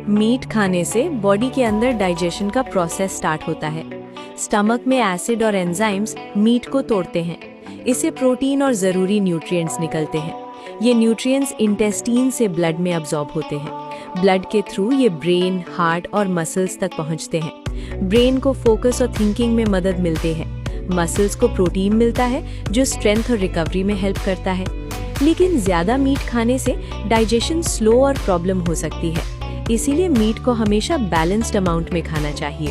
Meet खाने से body के अंदर डाइजेशन का प्रोसेस स्टार्ट होता है। स्टमक में एसिड और एंजाइम्स मीट को तोड़ते हैं। इससे प्रोटीन और ज़रूरी न्यूट्रिएंट्स निकलते हैं। ये न्यूट्रिएंट्स इंटेस्टीन से ब्लड में अब्जॉर्ब होते हैं। ब्लड के थ्रू ये ब्रेन, हार्ट और मसल्स तक पहुंचते हैं। ब्रेन को फोकस और थिंकिंग में मदद मिलते हैं। मसल्स को प्रोटीन मिलता है जो स्ट्रेंथ और रिकवरी में हेल्प करता है। लेकिन ज़्यादा मीट खाने से डाइजेशन स्लो और प्रॉब्लम हो सकती है। इसीलिए मीट को हमेशा बैलेंस्ड अमाउंट में खाना चाहिए।